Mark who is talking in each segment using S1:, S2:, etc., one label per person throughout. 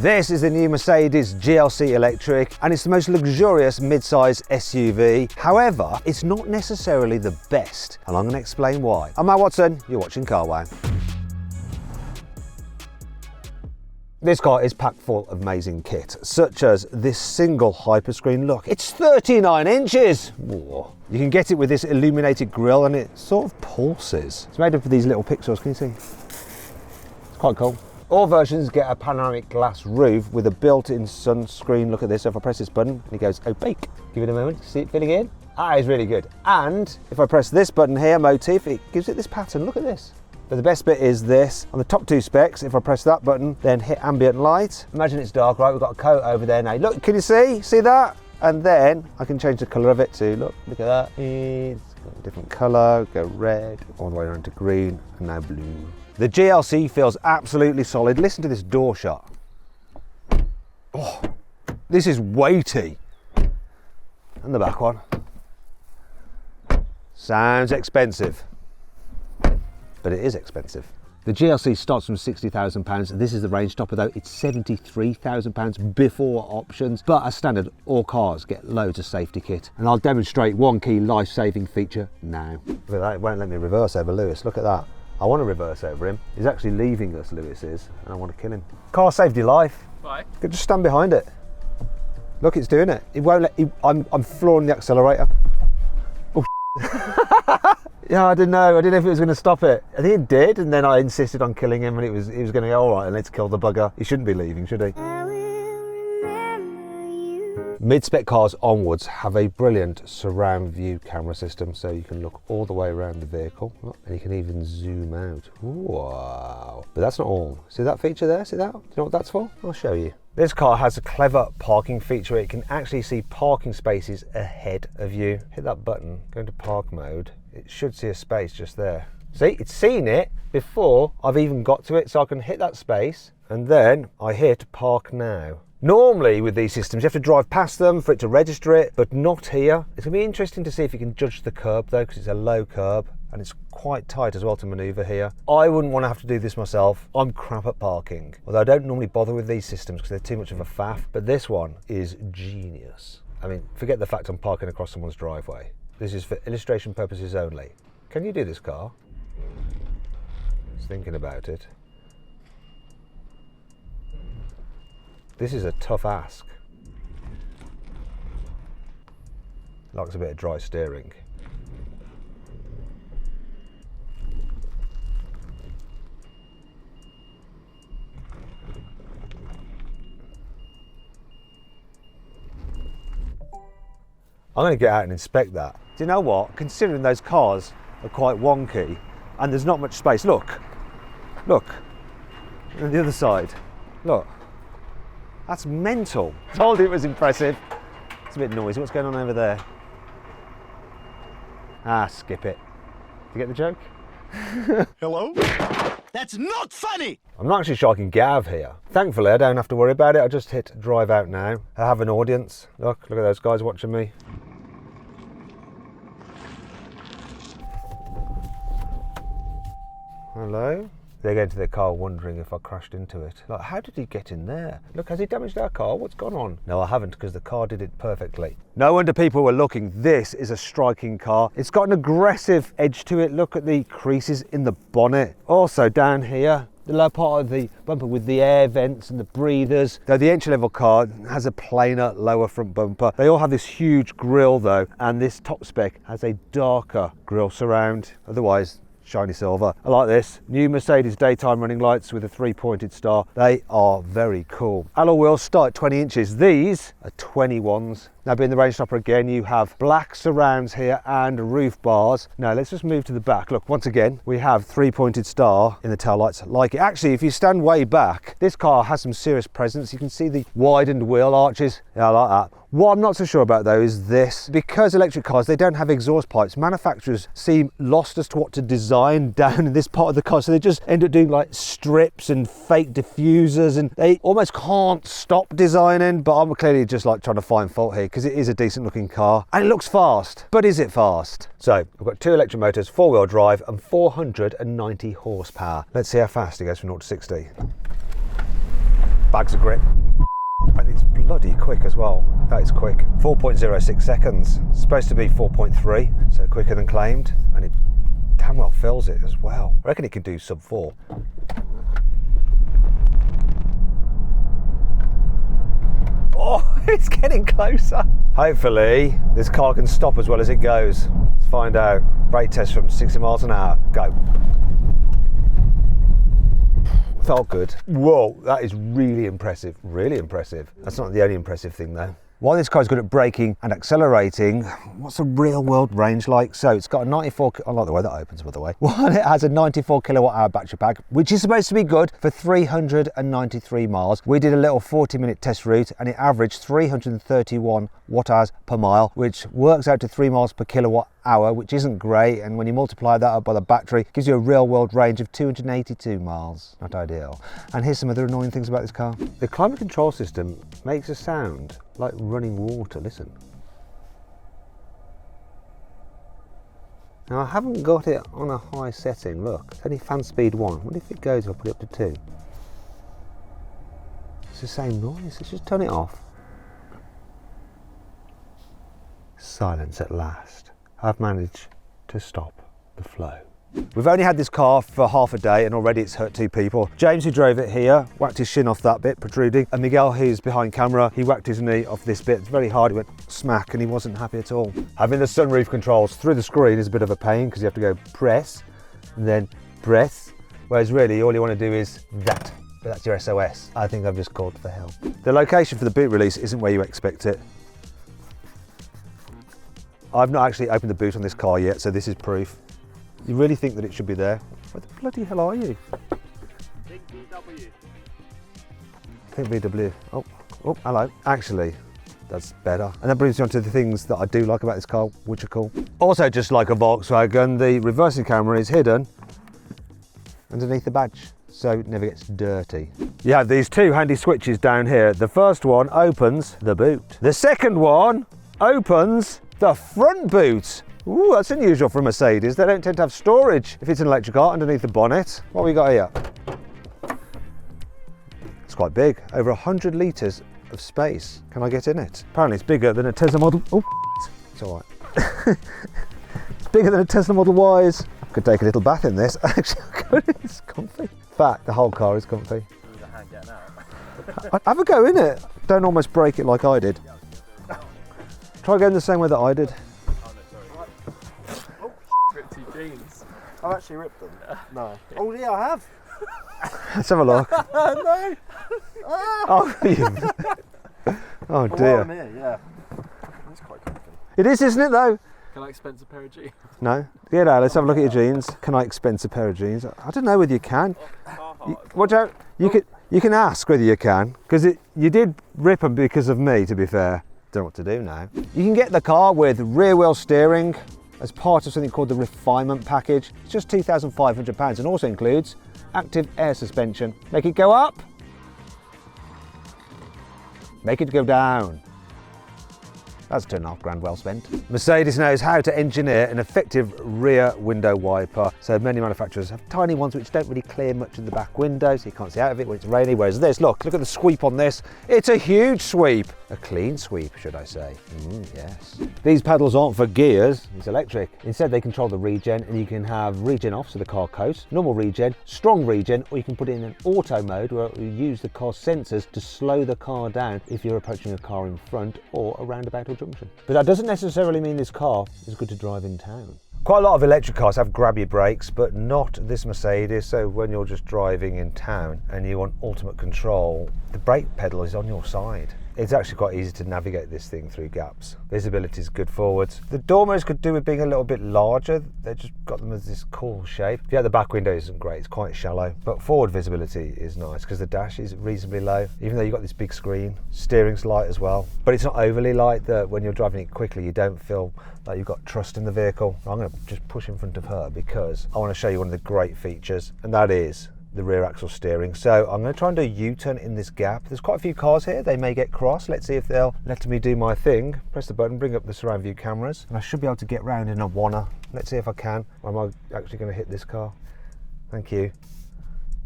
S1: This is the new Mercedes GLC Electric, and it's the most luxurious mid-size SUV. However, it's not necessarily the best, and I'm going to explain why. I'm Matt Watson, you're watching Carwow. This car is packed full of amazing kit, such as this single hyperscreen. Look, it's 39 inches. Whoa. You can get it with this illuminated grille, and it sort of pulses. It's made up of these little pixels, can you see? It's quite cool. All versions get a panoramic glass roof with a built-in sunscreen. Look at this, so if I press this button, it goes opaque. Give it a moment, see it filling in? That is really good. And if I press this button here, motif, it gives it this pattern. Look at this. But the best bit is this. On the top two specs, if I press that button, then hit ambient light. Imagine it's dark, right? We've got a coat over there now. Look, can you see? See that? And then I can change the colour of it to, look at that. It's got a different colour, go red, all the way around to green, and now blue. The GLC feels absolutely solid. Listen to this door shut. Oh, this is weighty. And the back one. Sounds expensive. But it is expensive. The GLC starts from £60,000. This is the range topper though. It's £73,000 before options. But as standard, all cars get loads of safety kit. And I'll demonstrate one key life-saving feature now. Look at that, it won't let me reverse over Lewis. Look at that. I want to reverse over him. He's actually leaving us, Lewis is, and I want to kill him. Car saved your life. Why? Could just stand behind it. Look, it's doing it. It won't let. I'm flooring the accelerator. Oh. Yeah, I didn't know. I didn't know if it was going to stop it. I think it did, and then I insisted on killing him, and it was going to go all right. And let's kill the bugger. He shouldn't be leaving, should he? Mid-spec cars onwards have a brilliant surround view camera system, so you can look all the way around the vehicle, and you can even zoom out. Wow. But that's not all. See that feature there? See that? Do you know what that's for? I'll show you. This car has a clever parking feature. It can actually see parking spaces ahead of you. Hit that button, go into park mode. It should see a space just there. See, it's seen it before I've even got to it, so I can hit that space, and then I hit park now. Normally with these systems you have to drive past them for it to register it, but not here. It's going to be interesting to see if you can judge the curb though, because it's a low curb and it's quite tight as well to manoeuvre here. I wouldn't want to have to do this myself. I'm crap at parking, although I don't normally bother with these systems because they're too much of a faff, but this one is genius. I mean, forget the fact I'm parking across someone's driveway. This is for illustration purposes only. Can you do this, car? Just thinking about it. This is a tough ask. Likes a bit of dry steering. I'm going to get out and inspect that. Do you know what? Considering those cars are quite wonky and there's not much space. Look, look, on the other side, look. That's mental. Told you it was impressive. It's a bit noisy. What's going on over there? Ah, skip it. Did you get the joke?
S2: Hello? That's not funny!
S1: I'm not actually sure I can get out of here. Thankfully, I don't have to worry about it. I just hit drive out now. I have an audience. Look at those guys watching me. Hello? They get into their car wondering if I crashed into it. Like, how did he get in there? Look, has he damaged our car? What's gone on? No, I haven't, because the car did it perfectly. No wonder people were looking. This is a striking car. It's got an aggressive edge to it. Look at the creases in the bonnet. Also down here, the lower part of the bumper with the air vents and the breathers. Though the entry-level car has a plainer lower front bumper. They all have this huge grille though, and this top spec has a darker grille surround. Otherwise, shiny silver. I like this. New Mercedes daytime running lights with a 3-pointed star. They are very cool. Alloy wheels start at 20 inches. These are 21s. Now being the range topper again, you have black surrounds here and roof bars. Now let's just move to the back. Look, once again, we have 3-pointed star in the taillights. Like it. Actually, if you stand way back, this car has some serious presence. You can see the widened wheel arches. Yeah, I like that. What I'm not so sure about though is this. Because electric cars, they don't have exhaust pipes, manufacturers seem lost as to what to design down in this part of the car. So they just end up doing like strips and fake diffusers, and they almost can't stop designing, but I'm clearly just like trying to find fault here because it is a decent looking car and it looks fast. But is it fast? So I've got 2 electric motors, 4-wheel drive and 490 horsepower. Let's see how fast it goes from 0 to 60. Bags of grip. bloody quick as well. That is quick. 4.06 seconds. It's supposed to be 4.3, so quicker than claimed. And it damn well fills it as well. I reckon it can do sub 4. Oh, it's getting closer. Hopefully, this car can stop as well as it goes. Let's find out. Brake test from 60 miles an hour. Go. Felt good. Whoa, that is really impressive. Really impressive. That's not the only impressive thing though. While this car is good at braking and accelerating, what's the real world range like? So it's got a 94, I like the way that opens by the way. Well, it has a 94 kilowatt hour battery pack, which is supposed to be good for 393 miles. We did a little 40-minute test route and it averaged 331 watt hours per mile, which works out to 3 miles per kilowatt hour, which isn't great. And when you multiply that up by the battery, it gives you a real world range of 282 miles. Not ideal. And here's some other annoying things about this car. The climate control system makes a sound like running water. Listen. Now I haven't got it on a high setting. Look, it's only fan speed 1. What if it goes if I put it up to 2? It's the same noise. Let's just turn it off. Silence at last. I've managed to stop the flow. We've only had this car for half a day and already it's hurt 2 people. James, who drove it here, whacked his shin off that bit protruding, and Miguel, who's behind camera, he whacked his knee off this bit. It's very hard, it went smack and he wasn't happy at all. Having the sunroof controls through the screen is a bit of a pain because you have to go press and then press, whereas really all you want to do is that. But that's your SOS. I think I've just called for help. The location for the boot release isn't where you expect it. I've not actually opened the boot on this car yet, so this is proof. You really think that it should be there? Where the bloody hell are you?
S3: Think VW.
S1: Think VW. Oh, hello. Actually, that's better. And that brings me on to the things that I do like about this car, which are cool. Also, just like a Volkswagen, the reversing camera is hidden underneath the badge, so it never gets dirty. You have these 2 handy switches down here. The first one opens the boot. The second one opens the front boot. Ooh, that's unusual for a Mercedes. They don't tend to have storage if it's an electric car underneath the bonnet. What have we got here? It's quite big, over 100 litres of space. Can I get in it? Apparently it's bigger than a Tesla Model... Oh, it's all right. It's bigger than a Tesla Model Y's. I could take a little bath in this. Actually, I could. It's comfy. In fact, the whole car is comfy. Have a go in it. Don't almost break it like I did. Try going the same way that I did.
S3: Ripped your jeans.
S4: I've actually ripped them. No. Oh yeah, I have.
S1: Let's have a look.
S4: No.
S1: Oh, oh dear.
S4: I'm here, yeah. It's quite comfy.
S1: It is, isn't it though?
S3: Can I expense a pair of jeans?
S1: No? Yeah, no, let's have a look at your jeans. Can I expense a pair of jeans? I don't know whether you can. Watch out. You can ask whether you can, because you did rip them because of me, to be fair. Don't know what to do now. You can get the car with rear wheel steering as part of something called the refinement package. It's just £2,500 and also includes active air suspension. Make it go up. Make it go down. That's £2.5 grand well spent. Mercedes knows how to engineer an effective rear window wiper. So many manufacturers have tiny ones which don't really clear much of the back window, so you can't see out of it when it's rainy. Whereas this, look at the sweep on this. It's a huge sweep. A clean sweep, should I say. Yes. These pedals aren't for gears, it's electric. Instead, they control the regen, and you can have regen off so the car coasts, normal regen, strong regen, or you can put it in an auto mode where you use the car's sensors to slow the car down if you're approaching a car in front or a roundabout or junction. But that doesn't necessarily mean this car is good to drive in town. Quite a lot of electric cars have grabby brakes, but not this Mercedes. So when you're just driving in town and you want ultimate control, the brake pedal is on your side. It's actually quite easy to navigate this thing through gaps. Visibility is good forwards. The door mirrors could do with being a little bit larger. They just got them as this cool shape. Yeah, the back window isn't great, it's quite shallow. But forward visibility is nice because the dash is reasonably low, even though you've got this big screen. Steering's light as well. But it's not overly light that when you're driving it quickly, you don't feel like you've got trust in the vehicle. I'm going to just push in front of her because I want to show you one of the great features, and that is the rear axle steering. So I'm going to try and do a U-turn in this gap. There's quite a few cars here. They may get cross. Let's see if they'll let me do my thing. Press the button, bring up the surround view cameras, and I should be able to get round in a wanna. Let's see if I can. Or am I actually going to hit this car? Thank you.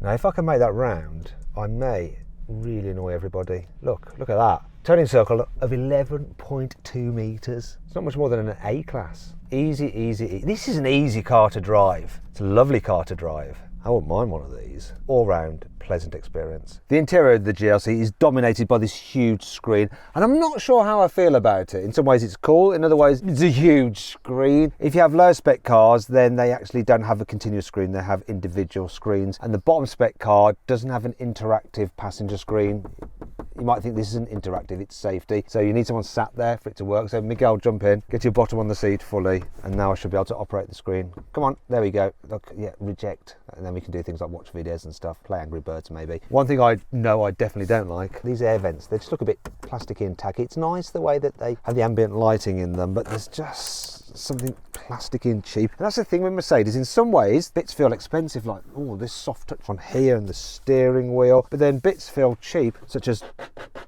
S1: Now, if I can make that round, I may really annoy everybody. Look at that. Turning circle of 11.2 metres. It's not much more than an A-class. Easy. This is an easy car to drive. It's a lovely car to drive. I wouldn't mind one of these. All round pleasant experience. The interior of the GLC is dominated by this huge screen, and I'm not sure how I feel about it. In some ways it's cool, in other ways it's a huge screen. If you have low spec cars, then they actually don't have a continuous screen, they have individual screens, and the bottom spec car doesn't have an interactive passenger screen. You might think this isn't interactive, it's safety. So you need someone sat there for it to work. So Miguel, jump in, get your bottom on the seat fully, and now I should be able to operate the screen. Come on, there we go. Look, yeah, reject. And then we can do things like watch videos and stuff, play Angry Birds maybe. One thing I know I definitely don't like, these air vents. They just look a bit plasticky and tacky. It's nice the way that they have the ambient lighting in them, but there's just something plasticky and cheap. And that's the thing with Mercedes. In some ways, bits feel expensive, like, oh, this soft touch on here and the steering wheel. But then bits feel cheap, such as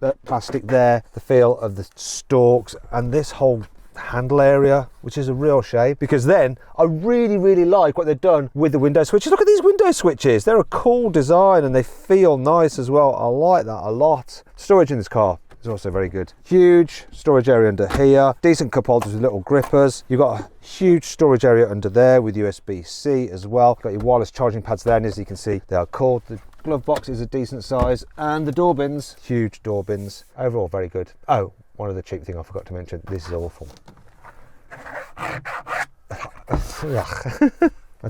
S1: the plastic there, the feel of the stalks, and this whole handle area, which is a real shame, because then I really like what they've done with the window switches. Look at these window switches. They're a cool design and they feel nice as well. I like that a lot. Storage in this car is also very good. Huge storage area under here, decent cup holders with little grippers. You've got a huge storage area under there with USB-C as well. Got your wireless charging pads there, and as you can see, they are cool. The glove box is a decent size, and the door bins, huge door bins. Overall, very good. Oh, one other cheap thing I forgot to mention. This is awful. I'd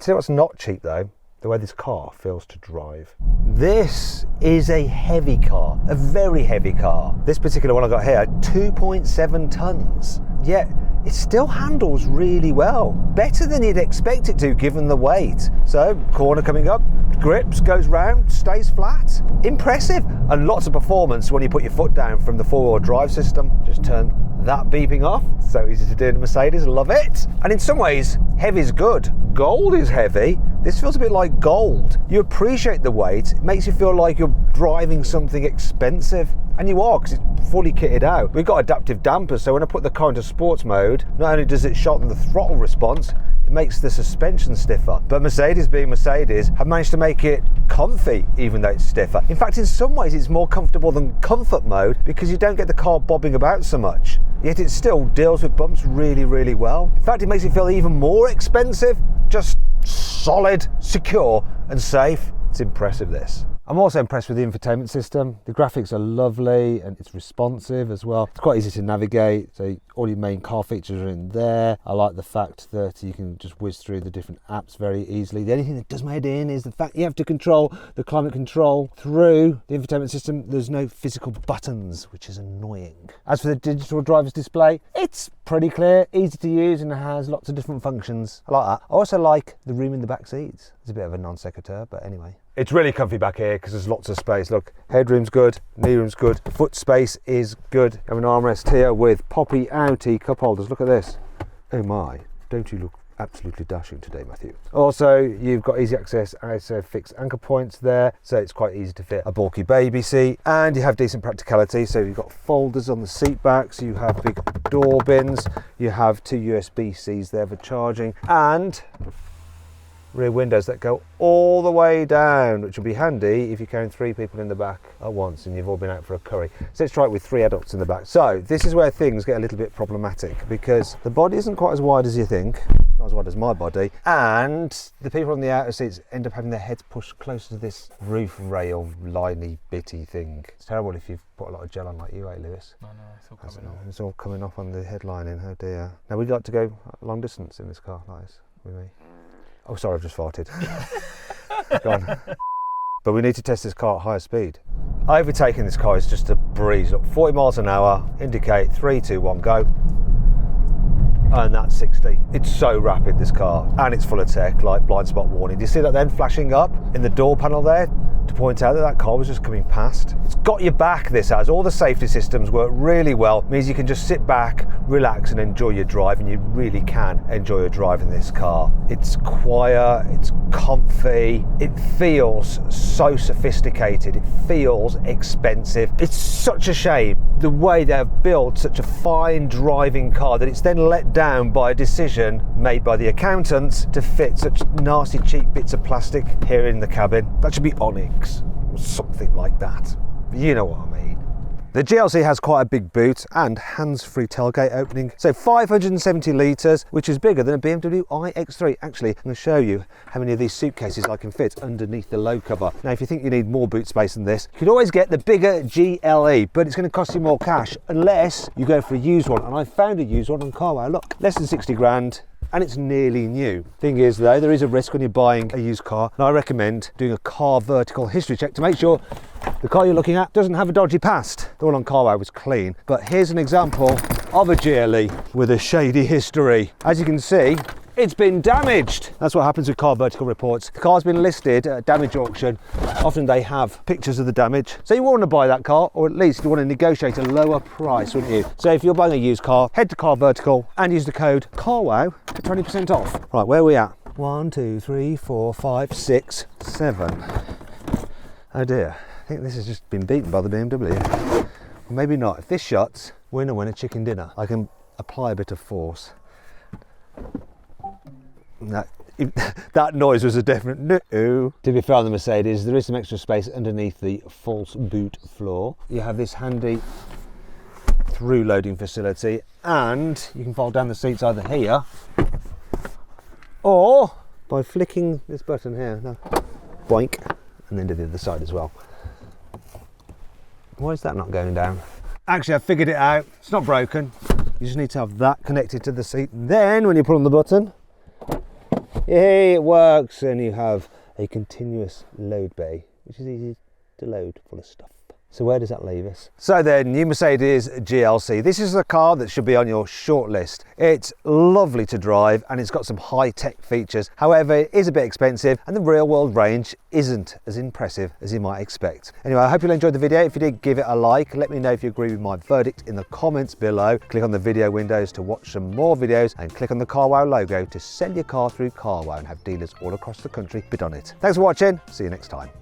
S1: say what's not cheap though, the way this car feels to drive. This is a heavy car, a very heavy car. This particular one I got here, 2.7 tons. Yet it still handles really well. Better than you'd expect it to given the weight. So, corner coming up, grips, goes round, stays flat. Impressive. And lots of performance when you put your foot down from the four-wheel drive system. Just turn that beeping off. So easy to do in a Mercedes, love it. And in some ways, heavy is good. Gold is heavy. This feels a bit like gold. You appreciate the weight. It makes you feel like you're driving something expensive. And you are, because it's fully kitted out. We've got adaptive dampers, so when I put the car into sports mode, not only does it shorten the throttle response, it makes the suspension stiffer. But Mercedes, being Mercedes, have managed to make it comfy, even though it's stiffer. In fact, in some ways, it's more comfortable than comfort mode because you don't get the car bobbing about so much. Yet it still deals with bumps really well. In fact, it makes it feel even more expensive, just solid, secure, and safe. It's impressive, this. I'm also impressed with the infotainment system. The graphics are lovely and it's responsive as well. It's quite easy to navigate, so all your main car features are in there. I like the fact that you can just whiz through the different apps very easily. The only thing that does my head in is the fact you have to control the climate control through the infotainment system. There's no physical buttons, which is annoying. As for the digital driver's display, it's pretty clear, easy to use, and it has lots of different functions. I like that. I also like the room in the back seats. It's a bit of a non sequitur, but anyway. It's really comfy back here because there's lots of space. Look, headroom's good, knee room's good, foot space is good. I have an armrest here with poppy outy cup holders. Look at this. Oh my, don't you look absolutely dashing today, Matthew. Also, you've got easy access fixed anchor points there, so it's quite easy to fit a bulky baby seat, and you have decent practicality. So you've got folders on the seat backs, you have big door bins, you have two USB-Cs there for charging, and rear windows that go all the way down, which will be handy if you're carrying 3 people in the back at once and you've all been out for a curry. So let's try it with 3 adults in the back. So this is where things get a little bit problematic because the body isn't quite as wide as you think, not as wide as my body, and the people on the outer seats end up having their heads pushed closer to this roof rail liney bitty thing. It's terrible if you've put a lot of gel on like you, Lewis?
S3: No, it's all coming off.
S1: It's all coming off on the headlining, oh dear. Now we'd like to go long distance in this car, nice, with me. Oh, sorry, I've just farted. Gone. But we need to test this car at higher speed. Overtaking this car is just a breeze. Look, 40 miles an hour, indicate 3, 2, 1, go. And that's 60. It's so rapid, this car. And it's full of tech, like blind spot warning. Do you see that then flashing up in the door panel there? To point out that that car was just coming past. It's got your back, this has. All the safety systems work really well. It means you can just sit back, relax and enjoy your drive, and you really can enjoy your drive in this car. It's quiet, it's comfy, it feels so sophisticated, it feels expensive. It's such a shame the way they've built such a fine driving car that it's then let down by a decision made by the accountants to fit such nasty cheap bits of plastic here in the cabin. That should be onyx or something like that. You know what I mean. The GLC has quite a big boot and hands-free tailgate opening. So 570 litres, which is bigger than a BMW iX3. Actually, I'm going to show you how many of these suitcases I can fit underneath the low cover. Now, if you think you need more boot space than this, you could always get the bigger GLE, but it's going to cost you more cash unless you go for a used one. And I found a used one on Carwow. Look, less than 60 grand. And it's nearly new. Thing is though, there is a risk when you're buying a used car, and I recommend doing a car vertical history check to make sure the car you're looking at doesn't have a dodgy past. The one on Carwow was clean, but here's an example of a GLE with a shady history. As you can see, it's been damaged. That's what happens with car vertical reports. The car's been listed at a damage auction. Often they have pictures of the damage. So you want to buy that car, or at least you want to negotiate a lower price, wouldn't you? So if you're buying a used car, head to Car Vertical and use the code CARWOW for 20% off. Right, where are we at? 1, 2, 3, 4, 5, 6, 7. Oh dear, I think this has just been beaten by the BMW. Maybe not. If this shuts, winner, winner, chicken dinner. I can apply a bit of force. That noise was a definite no. To be fair on the Mercedes, there is some extra space underneath the false boot floor. You have this handy through loading facility, and you can fold down the seats either here or by flicking this button here. No. Boink, and then to the other side as well. Why is that not going down? Actually, I figured it out. It's not broken. You just need to have that connected to the seat. Then when you pull on the button, yay, it works, and you have a continuous load bay, which is easy to load full of stuff. So where does that leave us? So then, new Mercedes GLC. This is a car that should be on your short list. It's lovely to drive and it's got some high-tech features. However, it is a bit expensive and the real-world range isn't as impressive as you might expect. Anyway, I hope you enjoyed the video. If you did, give it a like. Let me know if you agree with my verdict in the comments below. Click on the video windows to watch some more videos and click on the Carwow logo to sell your car through Carwow and have dealers all across the country bid on it. Thanks for watching. See you next time.